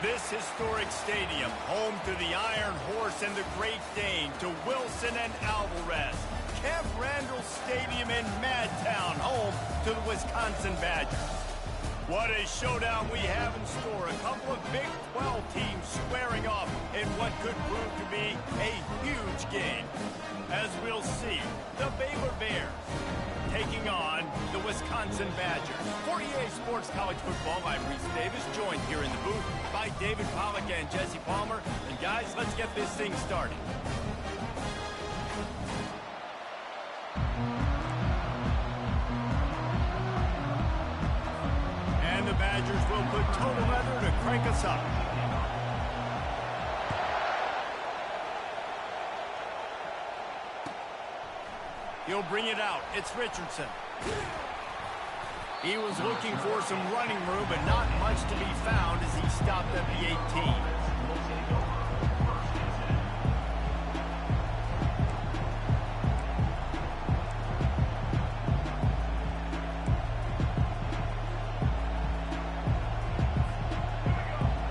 This historic stadium, home to the Iron Horse and the Great Dane, to Wilson and Alvarez. Camp Randall Stadium in Madtown, home to the Wisconsin Badgers. What a showdown we have in store. A couple of Big 12 teams squaring off in what could prove to be a huge game. As we'll see, the Baylor Bears taking on the Wisconsin Badgers. For EA Sports College Football, I'm Reese Davis, joined here in the booth by David Pollack and Jesse Palmer. And guys, let's get this thing started. And the Badgers will put total leather to crank us up. He'll bring it out. It's Richardson. He was looking for some running room, but not much to be found as he stopped at the 18.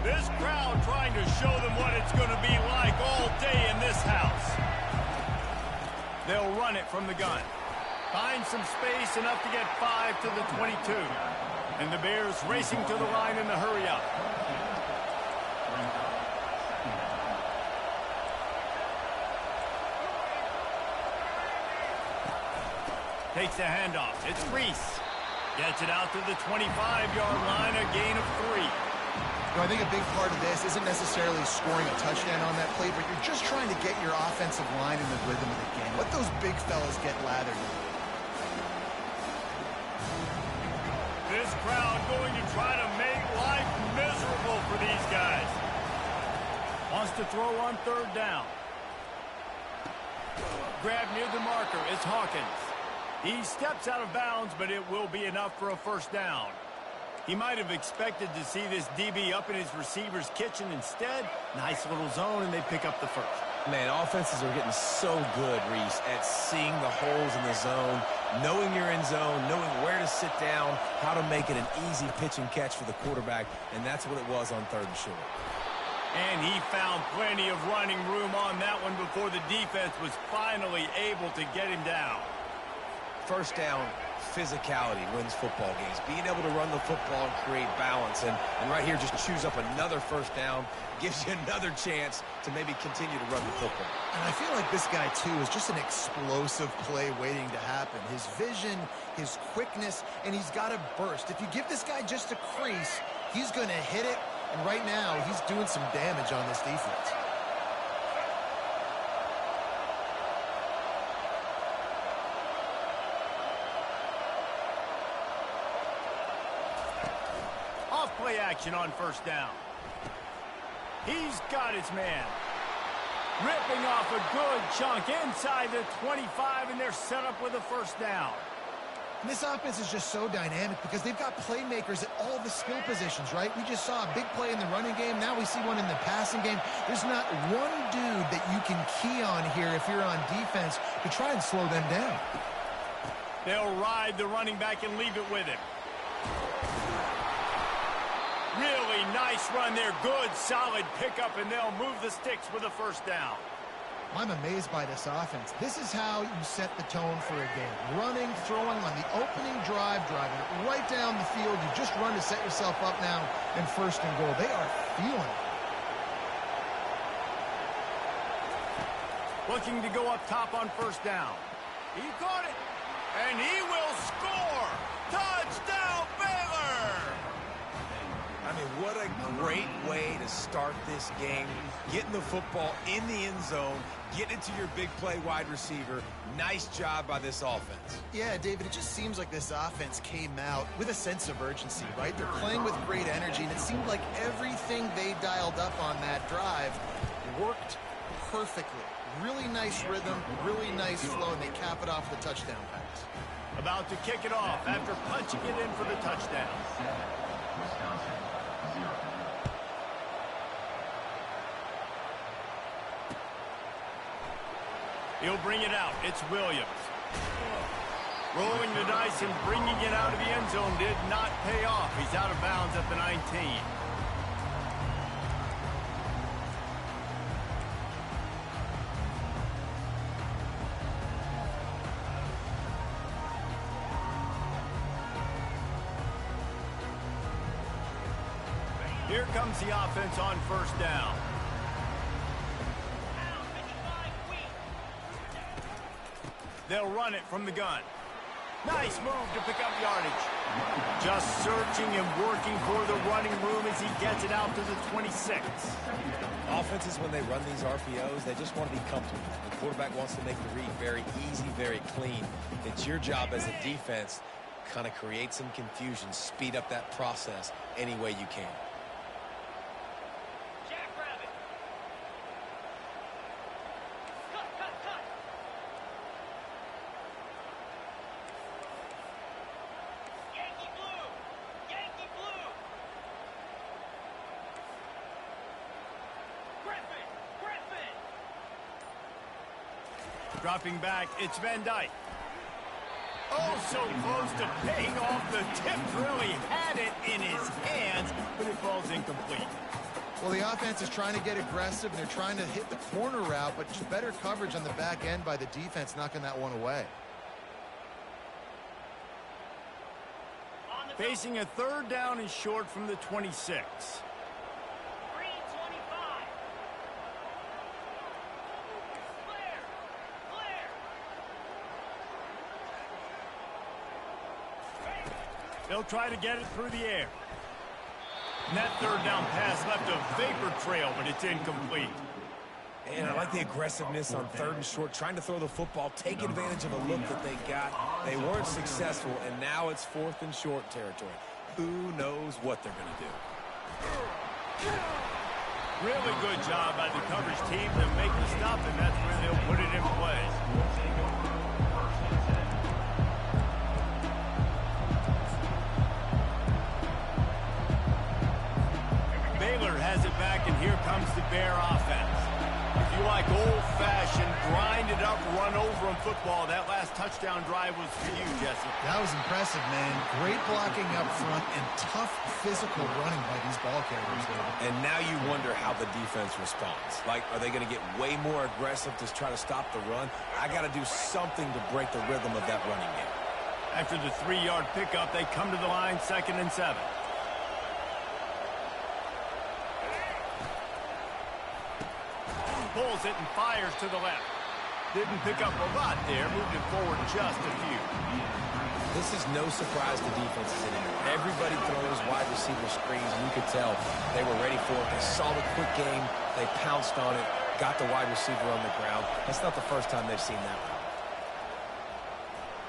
This crowd trying to show them what it's going to be like all day in this house. They'll run it from the gun. Find some space, enough to get 5 to the 22. And the Bears racing to the line in the hurry-up. Takes the handoff. It's Reese. Gets it out to the 25-yard line, a gain of 3. I think a big part of this isn't necessarily scoring a touchdown on that play, but you're just trying to get your offensive line in the rhythm of the game. Let those big fellas get lathered. This crowd going to try to make life miserable for these guys. Wants to throw on third down. Grab near the marker is Hawkins. He steps out of bounds, but it will be enough for a first down. He might have expected to see this DB up in his receiver's kitchen. Instead, nice little zone, and they pick up the first. Man, offenses are getting so good, Reese, at seeing the holes in the zone, knowing you're in zone, knowing where to sit down, how to make it an easy pitch and catch for the quarterback, and that's what it was on third and short. And he found plenty of running room on that one before the defense was finally able to get him down. First down, physicality wins football games. Being able to run the football and create balance. And right here, just choose up another first down, gives you another chance to maybe continue to run the football. And I feel like this guy, too, is just an explosive play waiting to happen. His vision, his quickness, and he's got a burst. If you give this guy just a crease, he's going to hit it. And right now, he's doing some damage on this defense. Play action on first down. He's got his man. Ripping off a good chunk inside the 25, and they're set up with a first down. And this offense is just so dynamic because they've got playmakers at all the skill positions, right? We just saw a big play in the running game. Now we see one in the passing game. There's not one dude that you can key on here if you're on defense to try and slow them down. They'll ride the running back and leave it with him. Really nice run there. Good, solid pickup, and they'll move the sticks with a first down. I'm amazed by this offense. This is how you set the tone for a game. Running, throwing on the opening drive, driving it right down the field. You just run to set yourself up now in first and goal. They are feeling it. Looking to go up top on first down. He caught it, and he will score. Touchdown, Baylor! I mean, what a great way to start this game. Getting the football in the end zone, getting it to your big play wide receiver. Nice job by this offense. Yeah, David, it just seems like this offense came out with a sense of urgency, right? They're playing with great energy, and it seemed like everything they dialed up on that drive worked perfectly. Really nice rhythm, really nice flow, and they cap it off with a touchdown pass. About to kick it off after punching it in for the touchdown. He'll bring it out. It's Williams. Rolling the dice and bringing it out of the end zone did not pay off. He's out of bounds at the 19. Here comes the offense on first down. They'll run it from the gun. Nice move to pick up yardage. Just searching and working for the running room as he gets it out to the 26. Offenses, when they run these RPOs, they just want to be comfortable. The quarterback wants to make the read very easy, very clean. It's your job as a defense to kind of create some confusion, speed up that process any way you can. Dropping back, it's Van Dyke. Oh, so close to paying off the tip. Really had it in his hands, but it falls incomplete. Well, the offense is trying to get aggressive, and they're trying to hit the corner route, but just better coverage on the back end by the defense, knocking that one away. Facing a third down and short from the 26. They'll try to get it through the air. And that third down pass left a vapor trail, but it's incomplete. And I like the aggressiveness on third and short, trying to throw the football, take advantage of a look that they got. They weren't successful, and now it's fourth and short territory. Who knows what they're going to do? Really good job by the coverage team to make the stop, and that's where they'll put it in play. Baylor has it back, and here comes the Bear offense. If you like old-fashioned, grind-it-up, run-over-'em football, that last touchdown drive was for you, Jesse. That was impressive, man. Great blocking up front and tough physical running by these ball carriers. And now you wonder how the defense responds. Like, are they going to get way more aggressive to try to stop the run? I got to do something to break the rhythm of that running game. After the 3-yard pickup, they come to the line, 2nd and 7. Pulls it and fires to the left. Didn't pick up a lot there, moved it forward just a few. This is no surprise to defenses anymore. Everybody throws wide receiver screens, and you could tell they were ready for it. They saw the quick game, they pounced on it, got the wide receiver on the ground. That's not the first time they've seen that one.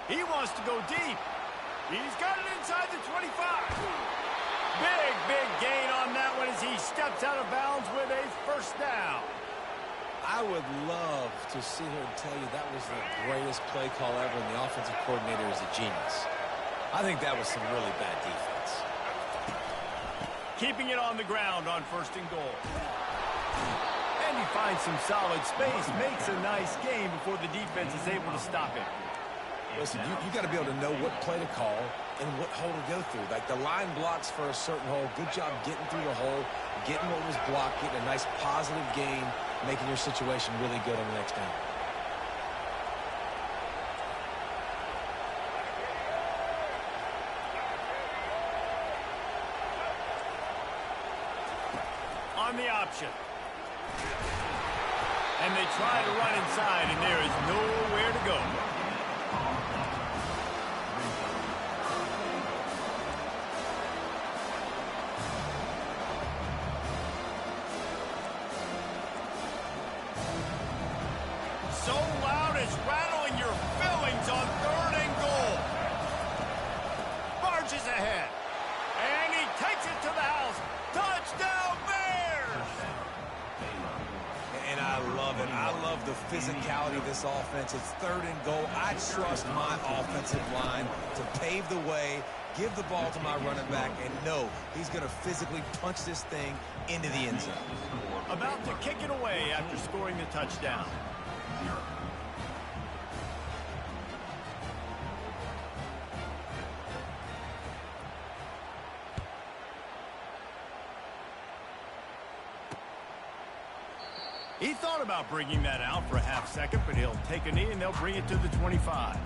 He wants to go deep. He's got it inside the 25. Big gain on that one as he steps out of bounds with a first down. I would love to sit here and tell you that was the greatest play call ever, and the offensive coordinator is a genius. I think that was some really bad defense. Keeping it on the ground on 1st and goal. And he finds some solid space, makes a nice game before the defense is able to stop it. Listen, you got to be able to know what play to call and what hole to go through. Like, the line blocks for a certain hole. Good job getting through the hole, getting what was blocked, getting a nice positive gain, making your situation really good on the next down. On the option. And they try to run inside, and there is nowhere to go. So loud it's rattling your fillings on 3rd and goal. Marches ahead. And he takes it to the house. Touchdown, Bears! And I love it. I love the physicality of this offense. It's 3rd and goal. I trust my offensive line to pave the way, give the ball to my running back, and know he's going to physically punch this thing into the end zone. About to kick it away after scoring the touchdown. He thought about bringing that out for a half second, but he'll take a knee and they'll bring it to the 25.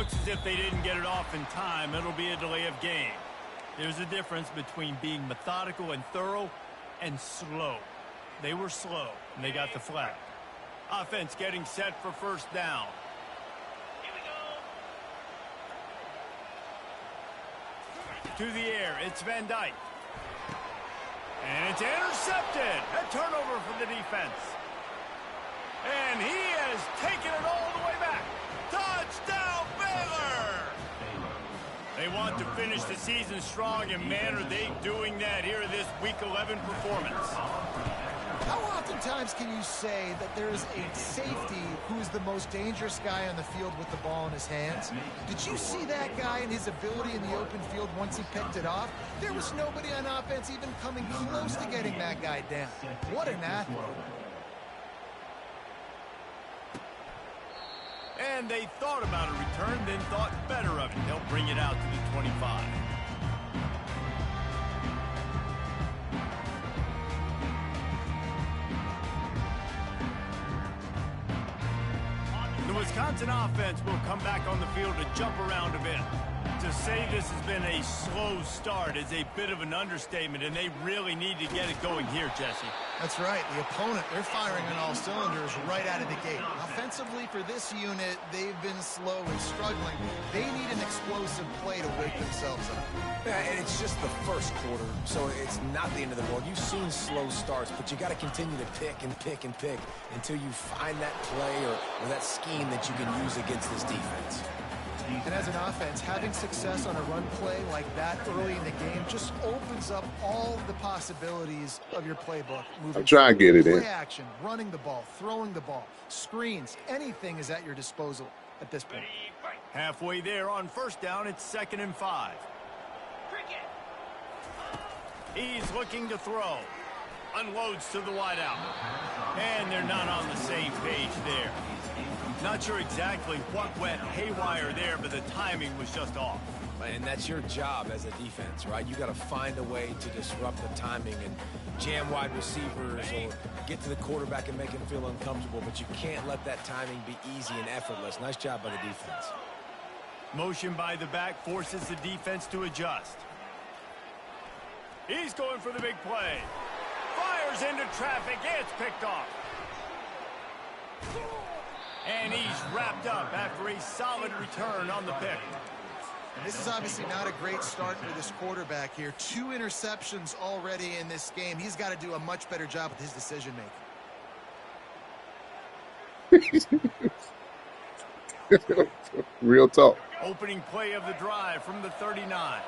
looks as if they didn't get it off in time. It'll be a delay of game. There's a difference between being methodical and thorough and slow. They were slow, and they got the flag. Offense getting set for first down. Here we go. To the air, it's Van Dyke. And it's intercepted. A turnover for the defense. And he has taken it all the way back. Touchdown, Baylor! They want to finish the season strong, and man, are they doing that here in this Week 11 performance. How oftentimes can you say that there is a safety who is the most dangerous guy on the field with the ball in his hands? Did you see that guy and his ability in the open field once he picked it off? There was nobody on offense even coming close to getting that guy down. What an athlete. And they thought about a return, then thought better of it. They'll bring it out to the 25. The Wisconsin offense will come back on the field to jump around a bit. To say this has been a slow start is a bit of an understatement, and they really need to get it going here, Jesse. That's right. The opponent, they're firing on all cylinders right out of the gate. Offensively, for this unit, they've been slow and struggling. They need an explosive play to wake themselves up. Yeah, and it's just the first quarter, so it's not the end of the world. You've seen slow starts, but you got to continue to pick and pick and pick until you find that play or that scheme that you can use against this defense. And as an offense, having success on a run play like that early in the game just opens up all the possibilities of your playbook. I'm trying to get it in. Play action, running the ball, throwing the ball, screens, anything is at your disposal at this point. Halfway there on first down, it's 2nd and 5. He's looking to throw. Unloads to the wideout. And they're not on the same page there. Not sure exactly what went haywire there, but the timing was just off. And that's your job as a defense, right? You got to find a way to disrupt the timing and jam wide receivers or get to the quarterback and make him feel uncomfortable, but you can't let that timing be easy and effortless. Nice job by the defense. Motion by the back forces the defense to adjust. He's going for the big play. Fires into traffic. It's picked off. And he's wrapped up after a solid return on the pick. And this is obviously not a great start for this quarterback here. 2 interceptions already in this game. He's got to do a much better job with his decision-making. Real talk. Opening play of the drive from the 39.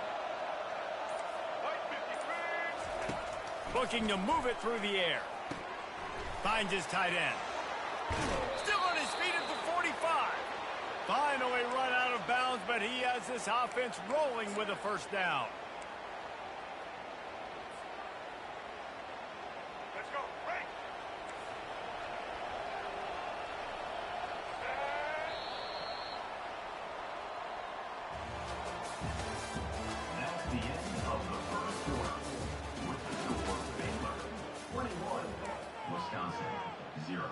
Looking to move it through the air. Finds his tight end. Still on his feet at the 45. Finally run out of bounds, but he has this offense rolling with a first down. Let's go. Break. That's the end of the first quarter. With the score, Baylor 21, Wisconsin 0.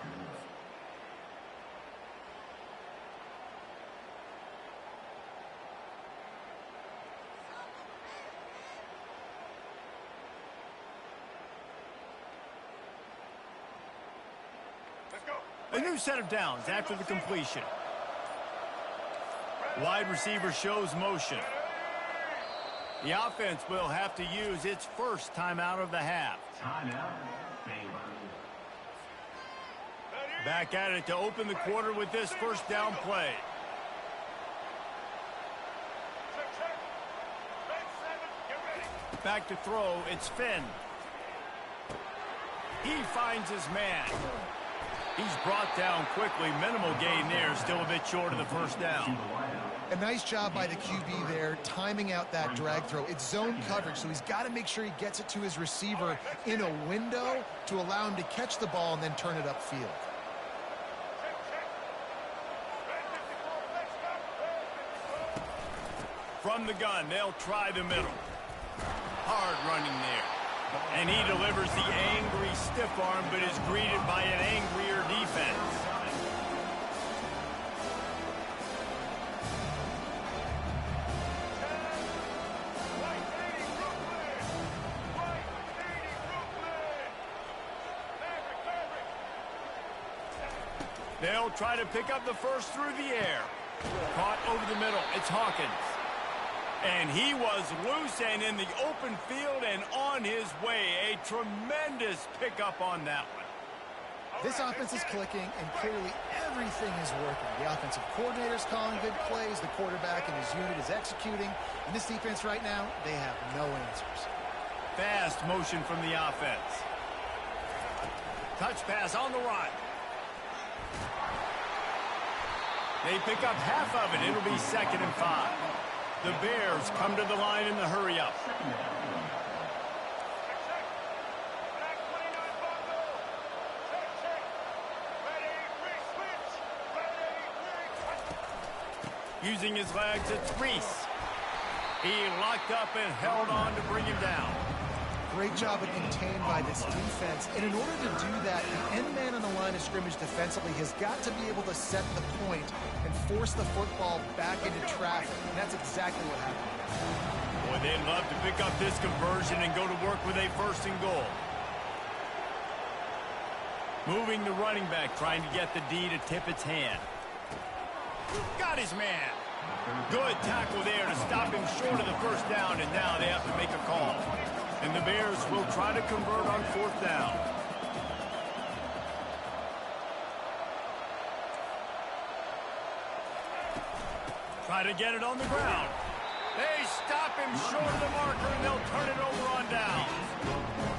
A new set of downs after the completion. Wide receiver shows motion. The offense will have to use its first timeout of the half. Timeout, Baylor. Back at it to open the quarter with this first down play. Back to throw, it's Finn. He finds his man. He's brought down quickly. Minimal gain there, still a bit short of the first down. A nice job by the QB there, timing out that drag throw. It's zone coverage, so he's got to make sure he gets it to his receiver in a window to allow him to catch the ball and then turn it upfield. From the gun, they'll try the middle. Hard running there. And he delivers the angry stiff arm, but is greeted by an angrier defense. They'll try to pick up the first through the air. Caught over the middle. It's Hawkins. And he was loose and in the open field and on his way. A tremendous pickup on that one. This offense is clicking, and clearly everything is working. The offensive coordinator's calling good plays. The quarterback and his unit is executing. And this defense right now, they have no answers. Fast motion from the offense. Touch pass on the run. They pick up half of it. It'll be 2nd and 5. The Bears come to the line in the hurry-up. Using his legs, it's Reese. He locked up and held on to bring him down. Great job of contained by this defense. And in order to do that, the end man on the line of scrimmage defensively has got to be able to set the point and force the football back into traffic. And that's exactly what happened. Boy, they'd love to pick up this conversion and go to work with a 1st and goal. Moving the running back, trying to get the D to tip its hand. Got his man. Good tackle there to stop him short of the 1st down, and now they have to make a call. And the Bears will try to convert on 4th down. Try to get it on the ground. They stop him short of the marker, and they'll turn it over on down.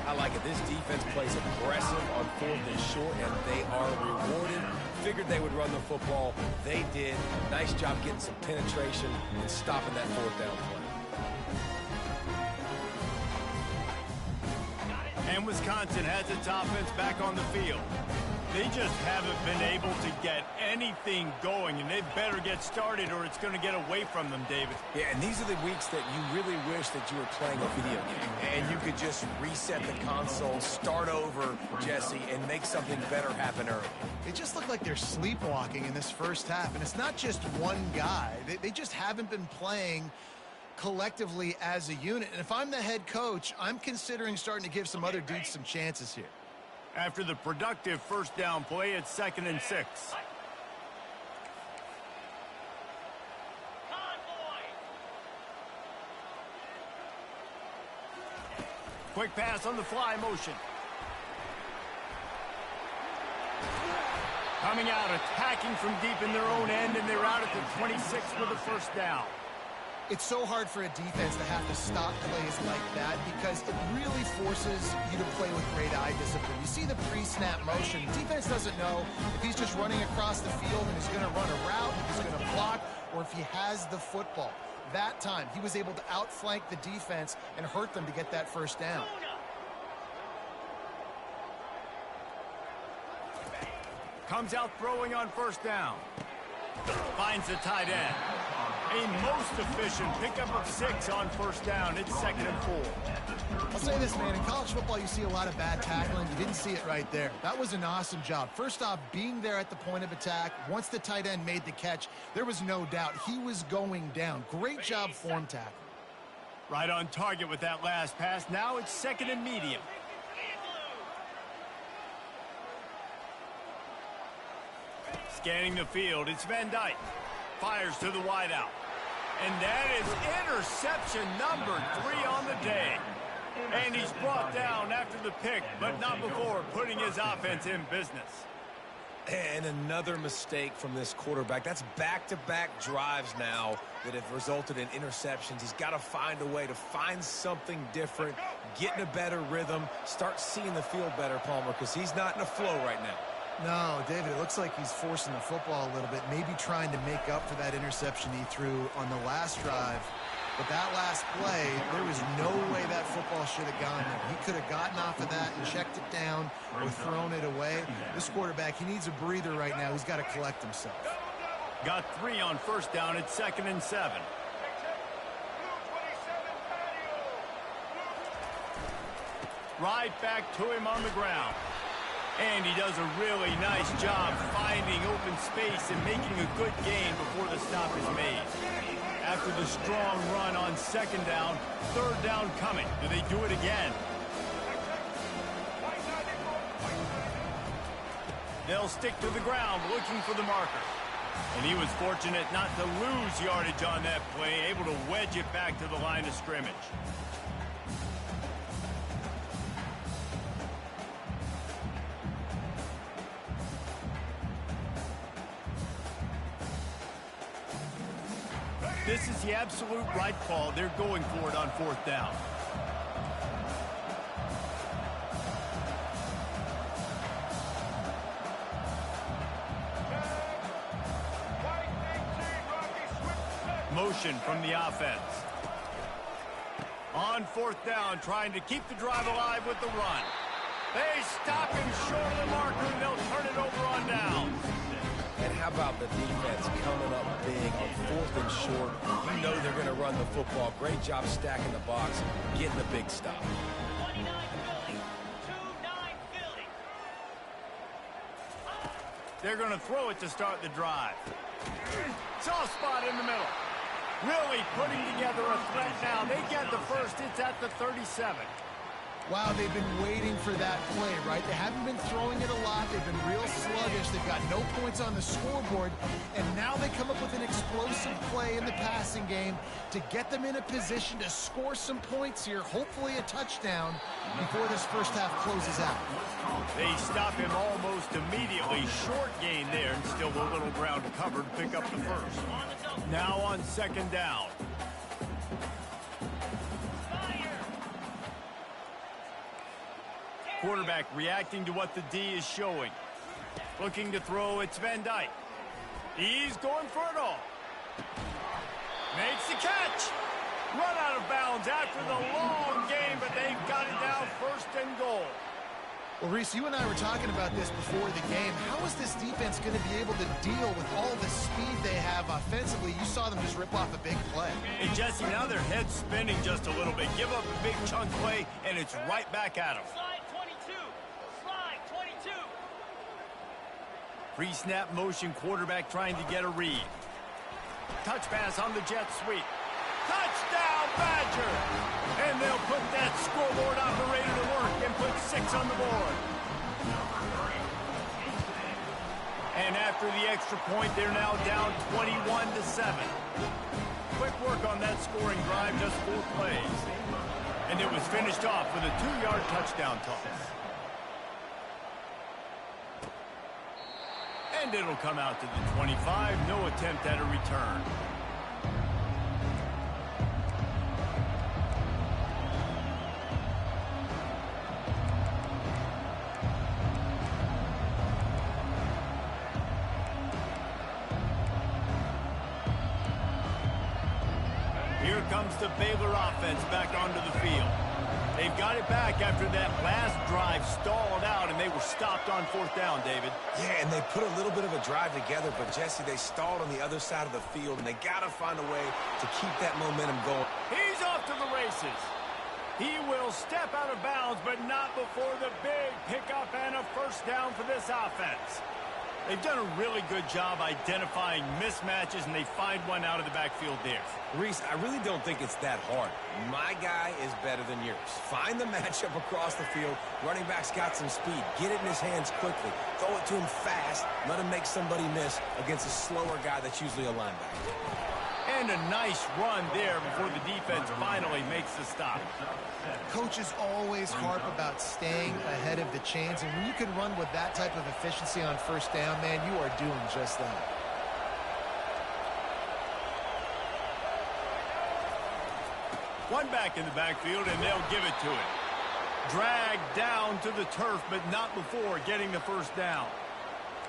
I like it. This defense plays aggressive on 4th and short, and they are rewarded. Figured they would run the football. They did. Nice job getting some penetration and stopping that 4th down play. And Wisconsin has its offense back on the field. They just haven't been able to get anything going, and they better get started or it's going to get away from them, David. Yeah, and these are the weeks that you really wish that you were playing a video game and you could just reset the console, start over, Jesse, and make something better happen early. They just look like they're sleepwalking in this 1st half, and it's not just one guy. They just haven't been playing collectively as a unit. And if I'm the head coach, I'm considering starting to give some other dudes some chances here. After the productive 1st down play, it's 2nd and 6. Quick pass on the fly motion. Coming out, attacking from deep in their own end, and they're out at the 26 for the 1st down. It's so hard for a defense to have to stop plays like that because it really forces you to play with great eye discipline. You see the pre-snap motion. Defense doesn't know if he's just running across the field and he's going to run a route, if he's going to block, or if he has the football. That time, he was able to outflank the defense and hurt them to get that 1st down. Comes out throwing on 1st down. Finds the tight end. A most efficient pickup of 6 on 1st down. It's 2nd and 4. I'll say this, man. In college football, you see a lot of bad tackling. You didn't see it right there. That was an awesome job. First off, being there at the point of attack. Once the tight end made the catch, there was no doubt he was going down. Great job form tackle. Right on target with that last pass. Now it's 2nd and medium. Scanning the field, it's Van Dyke. Fires to the wideout. And that is interception number 3 on the day. And he's brought down after the pick, but not before putting his offense in business. And another mistake from this quarterback. That's back-to-back drives now that have resulted in interceptions. He's got to find a way to find something different, get in a better rhythm, start seeing the field better, Palmer, because he's not in a flow right now. No, David, it looks like he's forcing the football a little bit, maybe trying to make up for that interception he threw on the last drive. But that last play, there was no way that football should have gone there. He could have gotten off of that and checked it down or thrown it away. This quarterback, he needs a breather right now. He's got to collect himself. Got 3 on 1st down at 2nd and 7. Right back to him on the ground. And he does a really nice job finding open space and making a good gain before the stop is made. After the strong run on 2nd down, 3rd down coming. Do they do it again? They'll stick to the ground looking for the marker. And he was fortunate not to lose yardage on that play, able to wedge it back to the line of scrimmage. This is the absolute right call. They're going for it on 4th down. Motion from the offense. On 4th down, trying to keep the drive alive with the run. They stop him short of the marker, and they'll turn it over on downs. And how about the defense coming up big on 4th and short? You know they're going to run the football. Great job stacking the box, getting the big stop. 29 Philly. 2-9 Philly. They're going to throw it to start the drive. Soft spot in the middle. Really putting together a threat now. They get the first. It's at the 37. Wow, they've been waiting for that play, right? They haven't been throwing it a lot. They've been real sluggish. They've got no points on the scoreboard. And now they come up with an explosive play in the passing game to get them in a position to score some points here, hopefully a touchdown, before this first half closes out. They stop him almost immediately. Short gain there, and still a little ground covered. Pick up the first. Now on 2nd down. Quarterback reacting to what the D is showing. Looking to throw, it's Van Dyke. He's going for it all. Makes the catch. Run out of bounds after the long game, but they've got it down 1st and goal. Well, Reese, you and I were talking about this before the game. How is this defense going to be able to deal with all the speed they have offensively? You saw them just rip off a big play. Hey, Jesse, now their head's spinning just a little bit. Give up a big chunk play, and it's right back at them. Slide 22. Slide 22. Pre-snap motion, quarterback trying to get a read. Touch pass on the jet sweep. Touchdown, Badger! And they'll put that scoreboard operator to work and put 6 on the board. And after the extra point, they're now down 21-7. Quick work on that scoring drive, just 4 plays. And it was finished off with a 2-yard touchdown toss. And it'll come out to the 25. No attempt at a return. Here comes the Baylor offense back onto the field. They've got it back after that last drive stalled out, and they were stopped on 4th down, David. Yeah, and they put a little bit of a drive together, but, Jesse, they stalled on the other side of the field, and they got to find a way to keep that momentum going. He's off to the races. He will step out of bounds, but not before the big pickup and a 1st down for this offense. They've done a really good job identifying mismatches, and they find one out of the backfield there. Reese, I really don't think it's that hard. My guy is better than yours. Find the matchup across the field. Running back's got some speed. Get it in his hands quickly. Throw it to him fast. Let him make somebody miss against a slower guy that's usually a linebacker. And a nice run there before the defense finally makes the stop. Coaches always harp about staying ahead of the chains, and when you can run with that type of efficiency on 1st down, man, you are doing just that. One back in the backfield, and they'll give it to him. Dragged down to the turf, but not before getting the 1st down.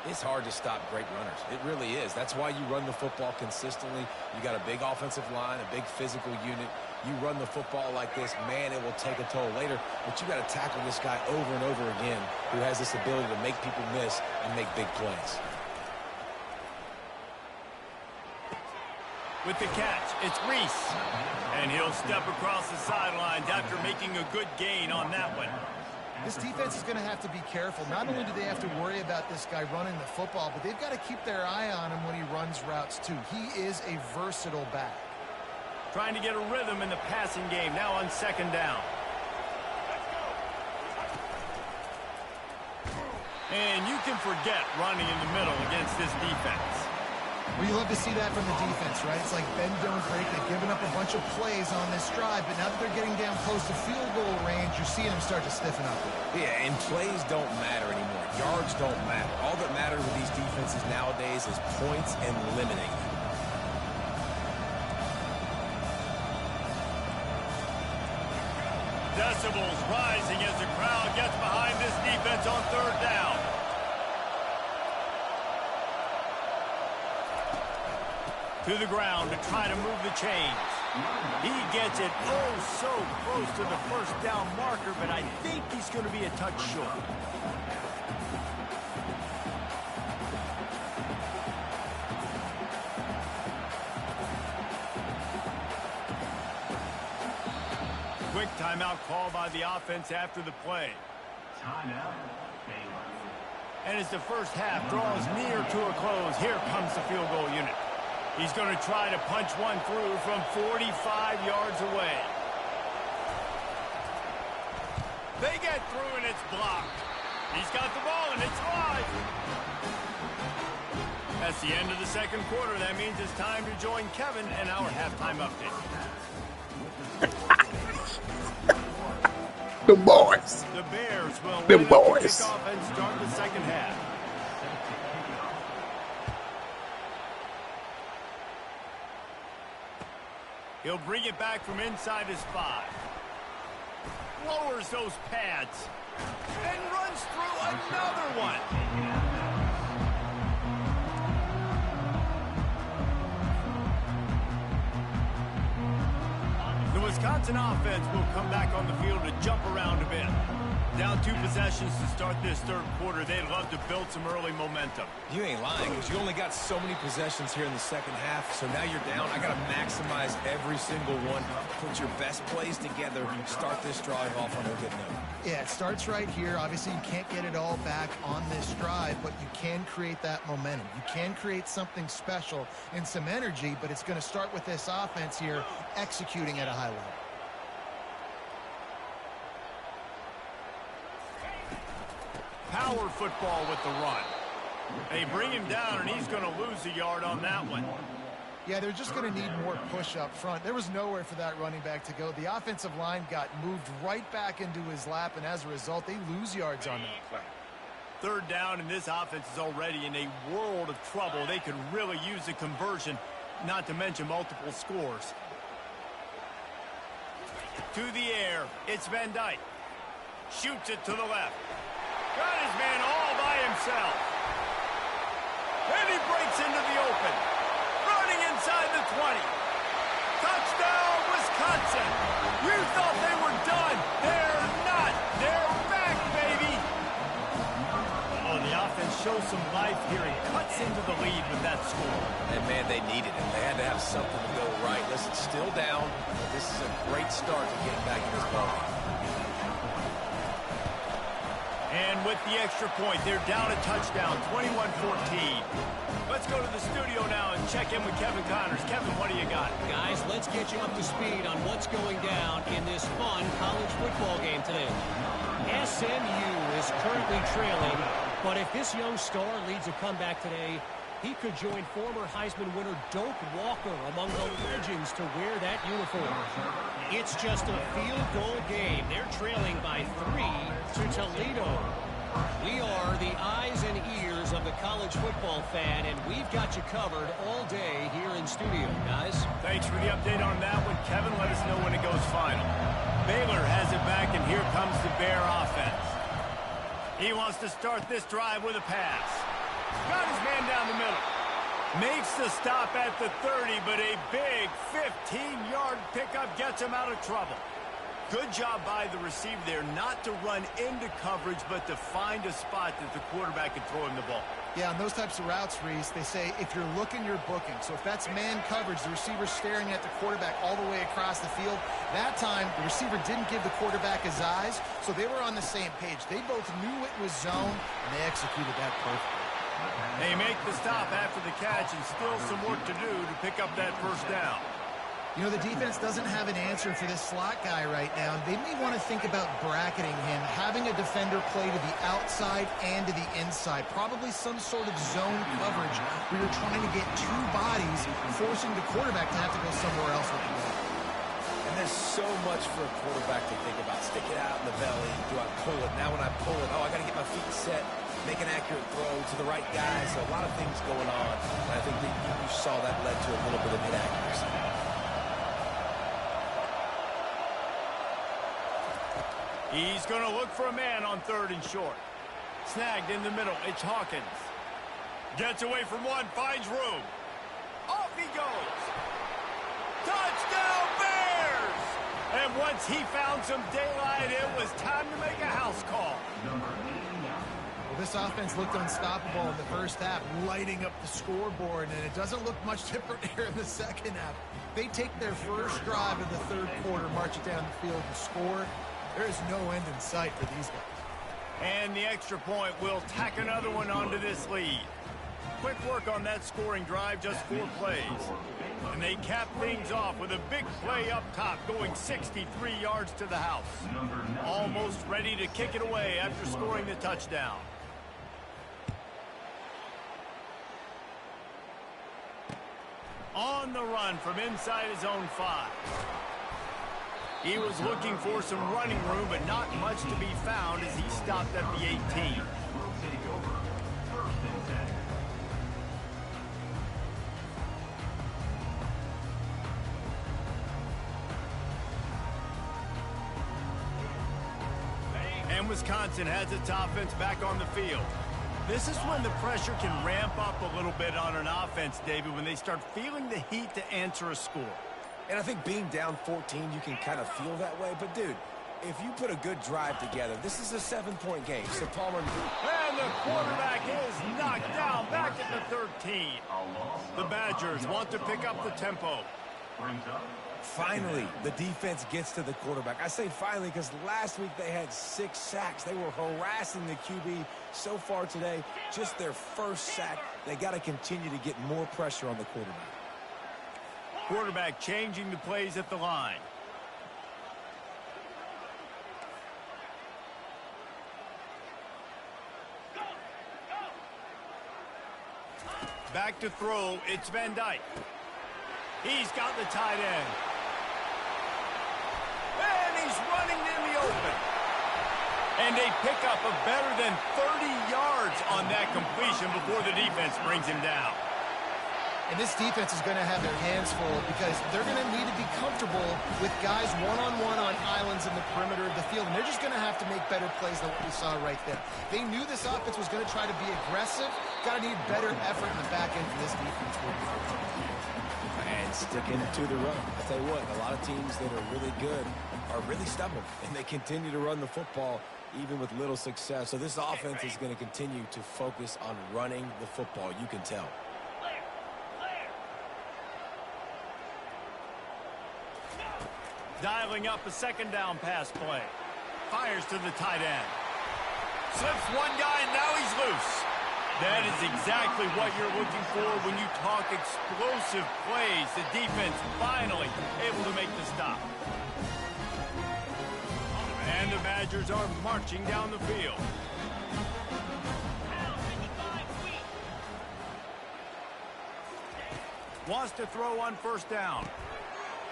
It's hard to stop great runners. It really is. That's why you run the football consistently. You got a big offensive line, a big physical unit. You run the football like this, man, it will take a toll later. But you got to tackle this guy over and over again who has this ability to make people miss and make big plays. With the catch, it's Reese. And he'll step across the sidelines after making a good gain on that one. This defense is going to have to be careful. Not only do they have to worry about this guy running the football, but they've got to keep their eye on him when he runs routes too. He is a versatile back. Trying to get a rhythm in the passing game, now on 2nd down. And you can forget running in the middle against this defense. Well, you love to see that from the defense, right? It's like bend, don't break. They've given up a bunch of plays on this drive, but now that they're getting down close to field goal range, you're seeing them start to stiffen up. Yeah, and plays don't matter anymore. Yards don't matter. All that matters with these defenses nowadays is points and limiting them. Decibels rising as the crowd gets behind this defense on third down. To the ground to try to move the chains. He gets it so close to the first down marker, but I think he's going to be a touch short. Quick timeout call by the offense after the play. Timeout, Baylor. And as the first half draws near to a close, here comes the field goal unit. He's going to try to punch one through from 45 yards away. They get through and it's blocked. He's got the ball and it's live. That's the end of the second quarter. That means it's time to join Kevin in our halftime update. The boys. The Bears will The win boys. the kickoff and start the second half. He'll bring it back from inside his 5. Lowers those pads. And runs through another one. The Wisconsin offense will come back on the field to jump around a bit. Down 2 possessions to start this third quarter. They'd love to build some early momentum. You ain't lying, because you only got so many possessions here in the second half, so now you're down. I got to maximize every single one. Put your best plays together. Start this drive off on a good note. Yeah, it starts right here. Obviously, you can't get it all back on this drive, but you can create that momentum. You can create something special and some energy, but it's going to start with this offense here executing at a high level. Power football with the run. They bring him down, and he's going to lose a yard on that one. Yeah, they're just going to need more push up front. There was nowhere for that running back to go. The offensive line got moved right back into his lap, and as a result, they lose yards on that play. Third down, and this offense is already in a world of trouble. They could really use a conversion, not to mention multiple scores. To the air, it's Van Dyke. Shoots it to the left. Got his man all by himself. And he breaks into the open. Running inside the 20. Touchdown, Wisconsin. You thought they were done. They're not. They're back, baby. Oh, the offense shows some life here and cuts into the lead with that score. And, man, they needed it. They had to have something to go right. Listen, still down, but this is a great start to getting back in this ballgame. And with the extra point, they're down a touchdown, 21-14. Let's go to the studio now and check in with Kevin Connors. Kevin, what do you got? Guys, let's get you up to speed on what's going down in this fun college football game today. SMU is currently trailing, but if this young star leads a comeback today, he could join former Heisman winner Doak Walker among the legends to wear that uniform. It's just a field goal game. They're trailing by 3 to Toledo. We are the eyes and ears of the college football fan, and we've got you covered all day here in studio, guys. Thanks for the update on that one, Kevin. Let us know when it goes final. Baylor has it back, and here comes the Bear offense. He wants to start this drive with a pass. Got his man down the middle. Makes the stop at the 30, but a big 15-yard pickup gets him out of trouble. Good job by the receiver there not to run into coverage, but to find a spot that the quarterback can throw him the ball. Yeah, on those types of routes, Reese, they say if you're looking, you're booking. So if that's man coverage, the receiver's staring at the quarterback all the way across the field. That time, the receiver didn't give the quarterback his eyes, so they were on the same page. They both knew it was zone, and they executed that perfectly. They make the stop after the catch, and still some work to do to pick up that first down. You know, the defense doesn't have an answer for this slot guy right now. They may want to think about bracketing him, having a defender play to the outside and to the inside. Probably some sort of zone coverage where you're trying to get two bodies, forcing the quarterback to have to go somewhere else with the ball. And there's so much for a quarterback to think about. Stick it out in the belly. Do I pull it? Now when I pull it, I got to get my feet set, make an accurate throw to the right guy. So a lot of things going on. And I think that you saw that led to a little bit of inaccuracy. He's going to look for a man on 3rd and short. Snagged in the middle. It's Hawkins. Gets away from one, finds room. Off he goes. Touchdown, Bears! And once he found some daylight, it was time to make a house call. Well, this offense looked unstoppable in the first half, lighting up the scoreboard, and it doesn't look much different here in the second half. They take their first drive of the 3rd quarter, march it down the field, and score. There is no end in sight for these guys. And the extra point will tack another one onto this lead. Quick work on that scoring drive, just 4 plays. And they cap things off with a big play up top, going 63 yards to the house. Almost ready to kick it away after scoring the touchdown. On the run from inside his own 5. He was looking for some running room, but not much to be found as he stopped at the 18. And Wisconsin has its offense back on the field. This is when the pressure can ramp up a little bit on an offense, David, when they start feeling the heat to answer a score. And I think being down 14, you can kind of feel that way. But, dude, if you put a good drive together, this is a 7-point game. So Palmer... And the quarterback is knocked down back at the 13. The Badgers want to pick up the tempo. Finally, the defense gets to the quarterback. I say finally because last week they had 6 sacks. They were harassing the QB so far today. Just their first sack. They got to continue to get more pressure on the quarterback. Quarterback changing the plays at the line. Back to throw, it's Van Dyke. He's got the tight end. And he's running in the open. And they pick up a better than 30 yards on that completion before the defense brings him down. And this defense is going to have their hands full because they're going to need to be comfortable with guys one-on-one on islands in the perimeter of the field. And they're just going to have to make better plays than what we saw right there. They knew this offense was going to try to be aggressive. Got to need better effort in the back end for this defense. And sticking to the run. I'll tell you what, a lot of teams that are really good are really stubborn. And they continue to run the football even with little success. So this offense is going to continue to focus on running the football. You can tell. Dialing up a 2nd down pass play. Fires to the tight end. Slips one guy, and now he's loose. That is exactly what you're looking for when you talk explosive plays. The defense finally able to make the stop. And the Badgers are marching down the field. Wants to throw on 1st down.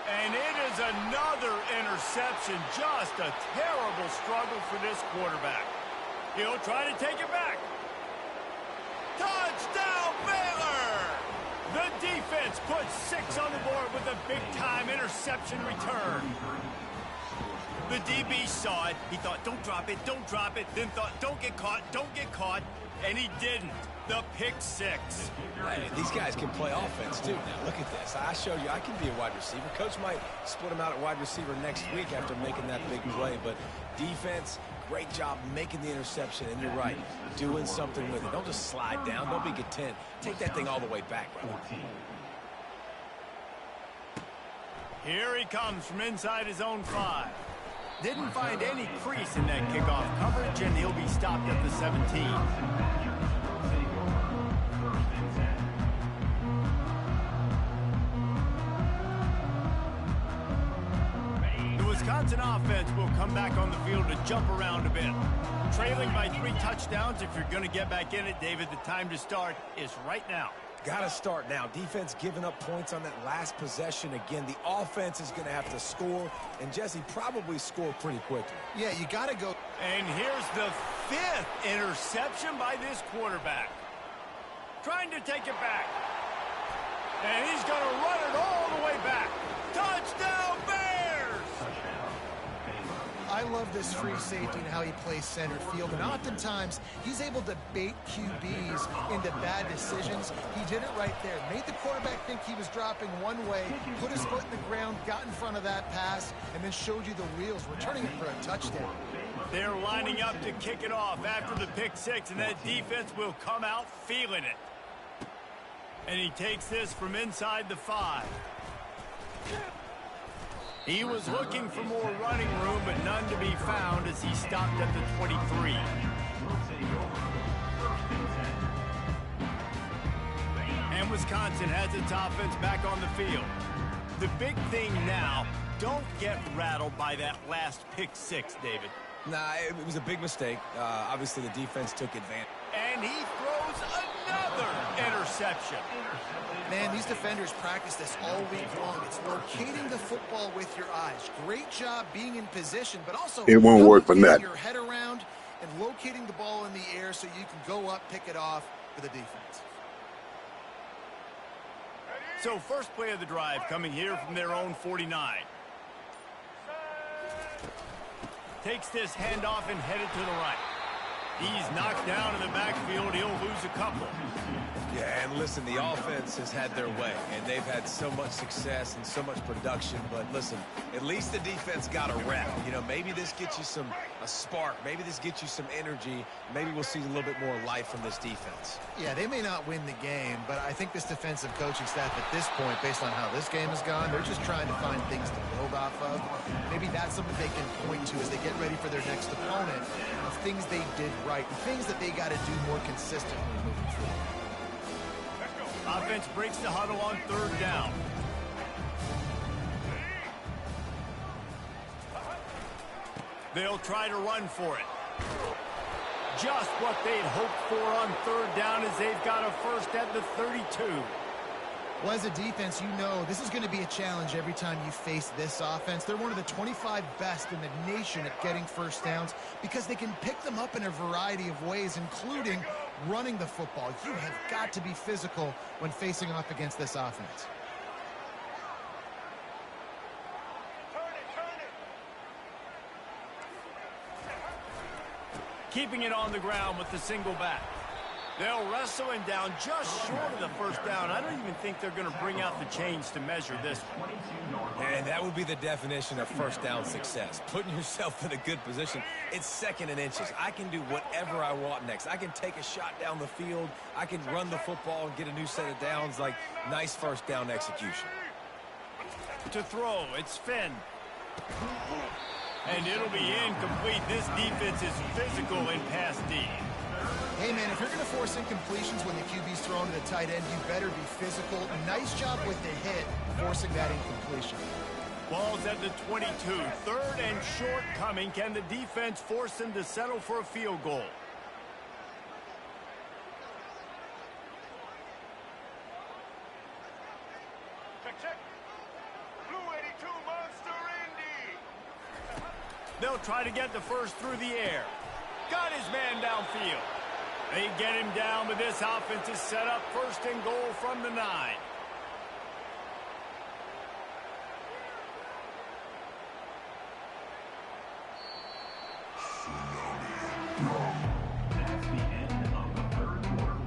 And it is another interception. Just a terrible struggle for this quarterback. He'll try to take it back. Touchdown, Baylor! The defense puts 6 on the board with a big-time interception return. The DB saw it. He thought, don't drop it, don't drop it. Then thought, don't get caught, don't get caught. And he didn't. The pick 6. Hey, these guys can play offense, too. Now, look at this. I showed you I can be a wide receiver. Coach might split him out at wide receiver next week after making that big play. But defense, great job making the interception. And you're right, doing something with it. Don't just slide down. Don't be content. Take that thing all the way back, brother. Here he comes from inside his own 5. Didn't find any crease in that kickoff coverage, and he'll be stopped at the 17. Wisconsin offense will come back on the field to jump around a bit. Trailing by 3 touchdowns, if you're going to get back in it, David, the time to start is right now. Got to start now. Defense giving up points on that last possession. Again, the offense is going to have to score, and Jesse probably score pretty quickly. Yeah, you got to go. And here's the 5th interception by this quarterback. Trying to take it back. And he's going to run it all the way back. Touchdown, Bears! I love this free safety and how he plays center field, and oftentimes he's able to bait QBs into bad decisions. He did it right there. Made the quarterback think he was dropping one way, put his foot in the ground, got in front of that pass, and then showed you the wheels, returning it for a touchdown. They're lining up to kick it off after the pick 6, and that defense will come out feeling it. And he takes this from inside the 5. He was looking for more running room, but none to be found as he stopped at the 23. And Wisconsin has its offense back on the field. The big thing now, don't get rattled by that last pick 6, David. Nah, it was a big mistake. Obviously, the defense took advantage. And he throws another interception. Man, these defenders practice this all week long. It's locating the football with your eyes. Great job being in position, but also it won't work for getting that. Your head around and locating the ball in the air so you can go up, pick it off for the defense. So first play of the drive coming here from their own 49. Takes this handoff and headed to the right. He's knocked down in the backfield. He'll lose a couple. Yeah, and listen, the offense has had their way, and they've had so much success and so much production. But listen, at least the defense got a rep. You know, maybe this gets you a spark. Maybe this gets you some energy. Maybe we'll see a little bit more life from this defense. Yeah, they may not win the game, but I think this defensive coaching staff at this point, based on how this game has gone, they're just trying to find things to build off of. Maybe that's something they can point to as they get ready for their next opponent, of things they did right, and things that they got to do more consistently moving forward. Offense breaks the huddle on 3rd down. They'll try to run for it. Just what they'd hoped for on 3rd down as they've got a first at the 32. Well, as a defense, you know this is going to be a challenge every time you face this offense. They're one of the 25 best in the nation at getting first downs because they can pick them up in a variety of ways, including running the football. You have got to be physical when facing off against this offense. Keeping it on the ground with the single back. They'll wrestle him down just short of the first down. I don't even think they're going to bring out the chains to measure this one. And that would be the definition of first down success. Putting yourself in a good position. It's 2nd and inches. I can do whatever I want next. I can take a shot down the field. I can run the football and get a new set of downs. Like, nice first down execution. To throw, it's Finn. And it'll be incomplete. This defense is physical in pass D. Hey, man, if you're going to force incompletions when the QB's thrown to the tight end, you better be physical. Nice job with the hit, forcing that incompletion. Ball's at the 22. 3rd and short coming. Can the defense force them to settle for a field goal? Check. Blue 82 Monster Indy. They'll try to get the first through the air. Got his man downfield. They get him down, but this offense is set up 1st and goal from the 9. That's the end of the 3rd quarter.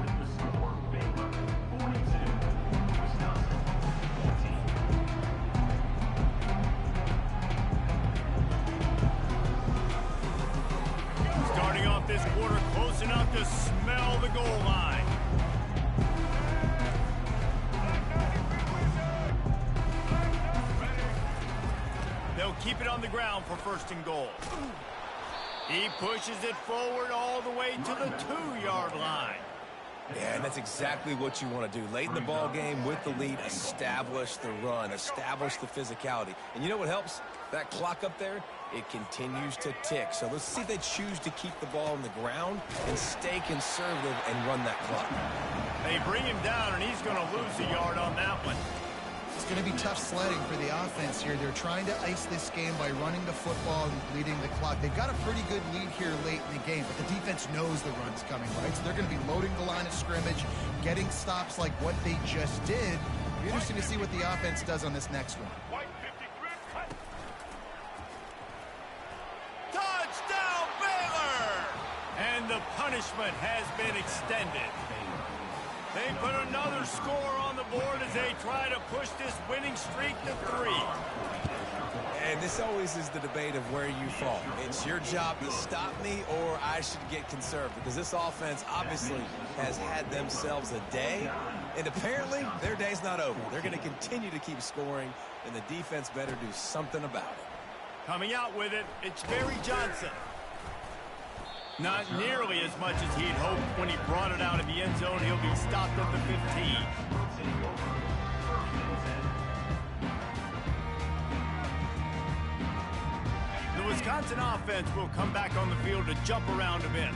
With the score, Baylor 42, Wisconsin 14. Starting off this quarter close enough to smell the goal line. They'll keep it on the ground for 1st and goal. He pushes it forward all the way to the 2-yard line. Yeah, and that's exactly what you want to do. Late in the ball game with the lead, establish the run, establish the physicality. And you know what helps? That clock up there, it continues to tick. So let's see if they choose to keep the ball on the ground and stay conservative and run that clock. They bring him down, and he's going to lose a yard on that one. It's going to be tough sledding for the offense here. They're trying to ice this game by running the football and leading the clock. They've got a pretty good lead here late in the game, but the defense knows the run's coming, right? So they're going to be loading the line of scrimmage, getting stops like what they just did. It'll be interesting to see what the offense does on this next one. White 53, cut. Touchdown, Baylor! And the punishment has been extended. They put another score on the board as they try to push this winning streak to 3. And this always is the debate of where you fall. It's your job to stop me, or I should get conserved, because this offense obviously has had themselves a day, and apparently their day's not over. They're going to continue to keep scoring, and the defense better do something about it. Coming out with it, it's Barry Johnson. Not nearly as much as he'd hoped when he brought it out of the end zone. He'll be stopped at the 15. The Wisconsin offense will come back on the field to jump around a bit.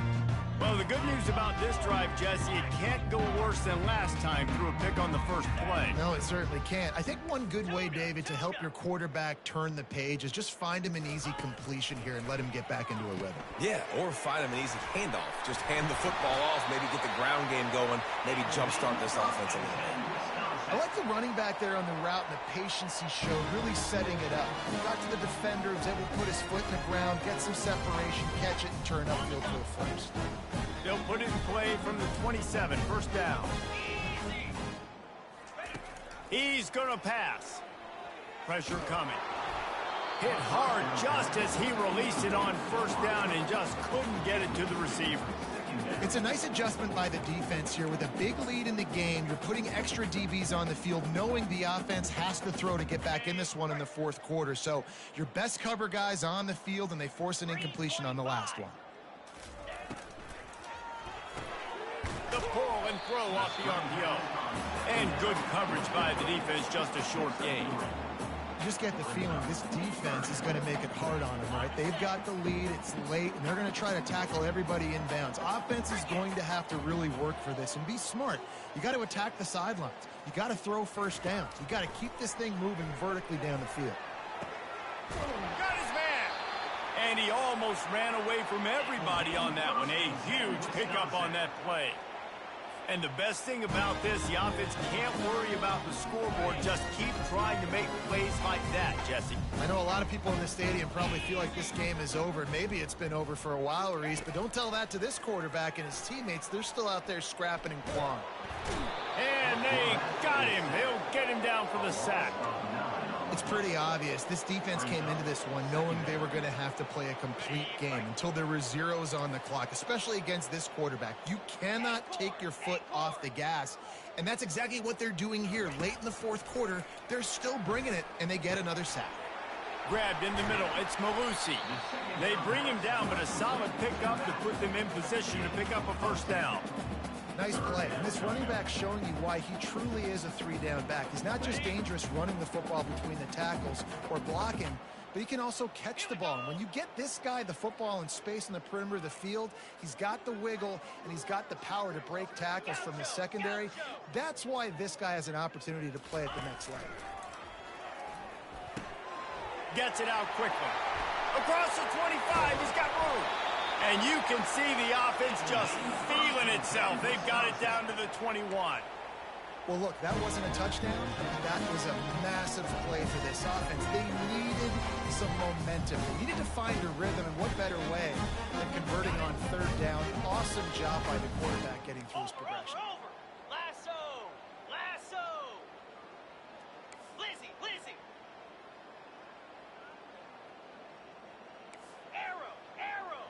Well, the good news about this drive, Jesse, it can't go worse than last time through a pick on the first play. No, it certainly can't. I think one good way, David, to help your quarterback turn the page is just find him an easy completion here and let him get back into a rhythm. Yeah, or find him an easy handoff. Just hand the football off, maybe get the ground game going, maybe jumpstart this offense a little bit. I like the running back there on the route and the patience he showed, really setting it up. He got to the defender, was able to put his foot in the ground, get some separation, catch it, and turn upfield for the first. They'll put it in play from the 27, first down. He's going to pass. Pressure coming. Hit hard just as he released it on first down and just couldn't get it to the receiver. It's a nice adjustment by the defense here. With a big lead in the game, you're putting extra DBs on the field, knowing the offense has to throw to get back in this one in the fourth quarter. So your best cover guys on the field, and they force an incompletion on the last one. The pull and throw off the RPO. And good coverage by the defense, just a short gain. You just get the feeling this defense is going to make it hard on them, right? They've got the lead, it's late, and they're going to try to tackle everybody inbounds. Offense is going to have to really work for this and be smart. You got to attack the sidelines. You got to throw first downs. You got to keep this thing moving vertically down the field. Got his man. And he almost ran away from everybody on that one. A huge pickup on that play. And the best thing about this, the offense can't worry about the scoreboard. Just keep trying to make plays like that, Jesse. I know a lot of people in the stadium probably feel like this game is over. Maybe it's been over for a while, Reese, but don't tell that to this quarterback and his teammates. They're still out there scrapping and clawing. And they got him. They'll get him down for the sack. It's pretty obvious. This defense came into this one knowing they were going to have to play a complete game until there were zeros on the clock, especially against this quarterback. You cannot take your foot off the gas, and that's exactly what they're doing here. Late in the fourth quarter, they're still bringing it, and they get another sack. Grabbed in the middle. It's Malusi. They bring him down, but a solid pickup to put them in position to pick up a first down. Nice play. And this running back showing you why he truly is a three-down back. He's not just dangerous running the football between the tackles or blocking, but he can also catch the ball. And when you get this guy the football in space in the perimeter of the field, he's got the wiggle and he's got the power to break tackles from the secondary. That's why this guy has an opportunity to play at the next level. Gets it out quickly. Across the 25, he's got room. And you can see the offense just feeling itself. They've got it down to the 21. Well, look, that wasn't a touchdown. That was a massive play for this offense. They needed some momentum. They needed to find a rhythm, and what better way than converting on third down. Awesome job by the quarterback getting through his progression. Over. Lasso. Lasso. Lizzie. Lizzie. Arrow. Arrow.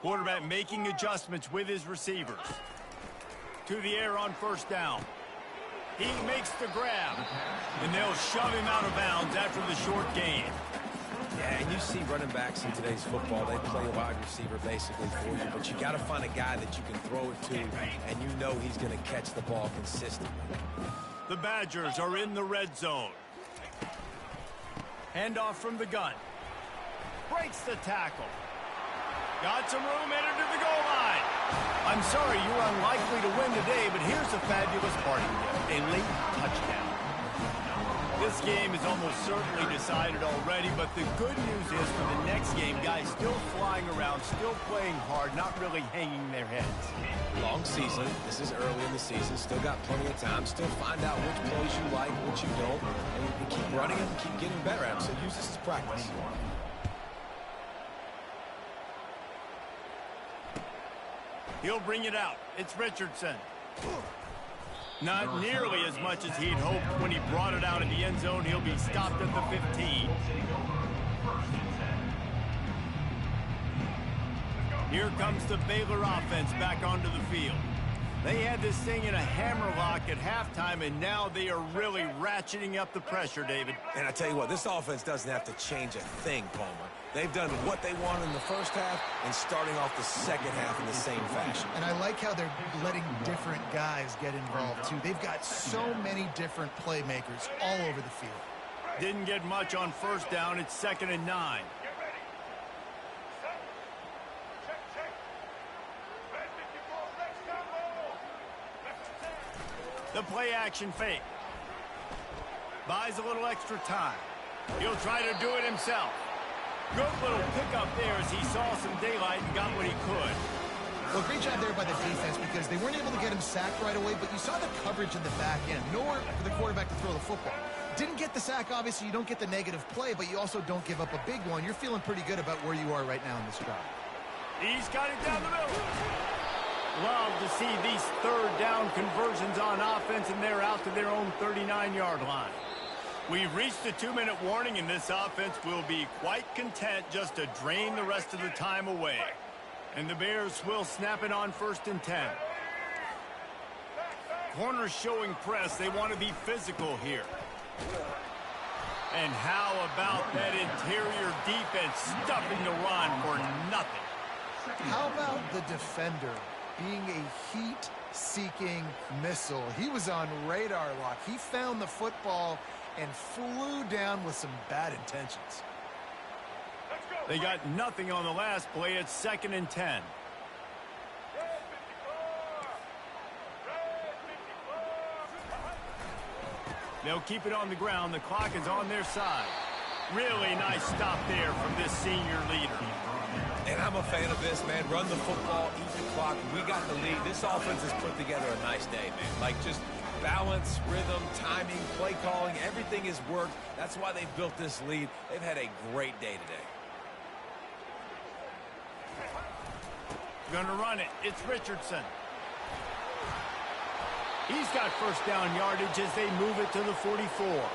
Quarterback making adjustments with his receivers. To the air on first down. He makes the grab. And they'll shove him out of bounds after the short gain. Yeah, and you see running backs in today's football, they play a wide receiver basically for you, but you got to find a guy that you can throw it to, and you know he's going to catch the ball consistently. The Badgers are in the red zone. Handoff from the gun. Breaks the tackle. Got some room, entered to the goal line. I'm sorry, you're unlikely to win today, but here's a fabulous parting gift. A late touchdown. This game is almost certainly decided already, but the good news is for the next game, guys still flying around, still playing hard, not really hanging their heads. Long season. This is early in the season. Still got plenty of time. Still find out which plays you like, which you don't, and you keep running them, keep getting better at them. So use this as practice. He'll bring it out. It's Richardson. Not nearly as much as he'd hoped when he brought it out in the end zone. He'll be stopped at the 15. Here comes the Baylor offense back onto the field. They had this thing in a hammerlock at halftime, and now they are really ratcheting up the pressure, David. And I tell you what, this offense doesn't have to change a thing, Palmer. They've done what they wanted in the first half and starting off the second half in the same fashion. And I like how they're letting different guys get involved, too. They've got so many different playmakers all over the field. Didn't get much on first down. It's 2nd and 9. Get ready. Set. Check, check. Red 54, flex combo. Left 10. The play action fake. Buys a little extra time. He'll try to do it himself. Good little pickup there as he saw some daylight and got what he could. Well, great job there by the defense because they weren't able to get him sacked right away, but you saw the coverage in the back end. Nowhere for the quarterback to throw the football. Didn't get the sack, obviously. You don't get the negative play, but you also don't give up a big one. You're feeling pretty good about where you are right now in this drive. He's got it down the middle. Love to see these third down conversions on offense, and they're out to their own 39-yard line. We've reached the 2-minute warning, and this offense will be quite content just to drain the rest of the time away. And the Bears will snap it on 1st and 10. Corners showing press. They want to be physical here. And how about that interior defense stuffing the run for nothing? How about the defender being a heat-seeking missile? He was on radar lock. He found the football and flew down with some bad intentions. They got nothing on the last play. It's 2nd and 10. Red 54. They'll keep it on the ground. The clock is on their side. Really nice stop there from this senior leader. And I'm a fan of this, man. Run the football, eat the clock. We got the lead. This offense has put together a nice day, man. Like just balance, rhythm, timing, play calling, everything has worked. That's why they've built this lead. They've had a great day today. Gonna run it. It's Richardson. He's got first down yardage as they move it to the 44.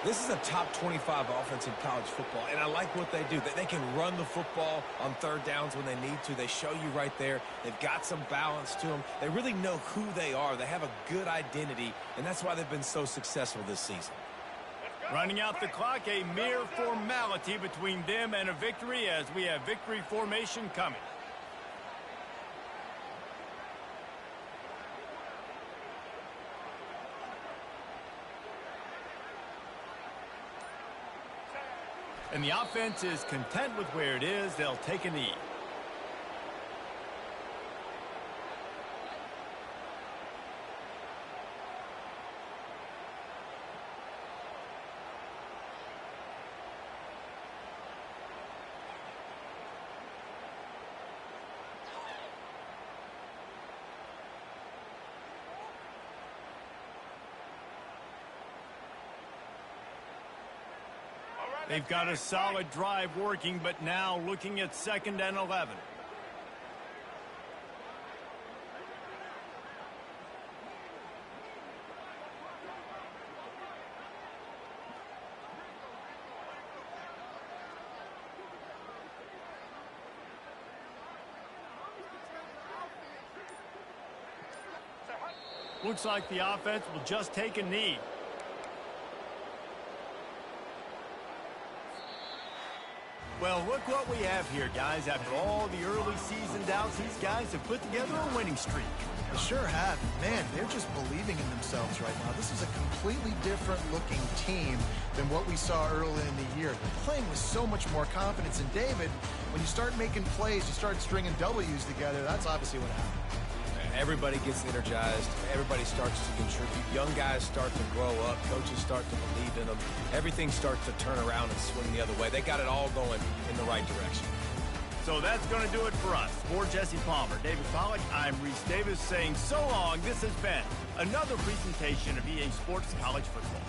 This is a top 25 offense in college football, and I like what they do. They can run the football on third downs when they need to. They show you right there. They've got some balance to them. They really know who they are. They have a good identity, and that's why they've been so successful this season. Running out the clock, a mere formality between them and a victory as we have victory formation coming. And the offense is content with where it is. They'll take a knee. They've got a solid drive working, but now looking at 2nd and 11. Looks like the offense will just take a knee. Well, look what we have here, guys. After all the early season doubts, these guys have put together a winning streak. They sure have. Man, they're just believing in themselves right now. This is a completely different looking team than what we saw early in the year. They're playing with so much more confidence. And David, when you start making plays, you start stringing W's together, that's obviously what happened. Everybody gets energized. Everybody starts to contribute. Young guys start to grow up. Coaches start to believe in them. Everything starts to turn around and swing the other way. They got it all going in the right direction. So that's going to do it for us. For Jesse Palmer, David Pollack, I'm Reese Davis saying so long. This has been another presentation of EA Sports College Football.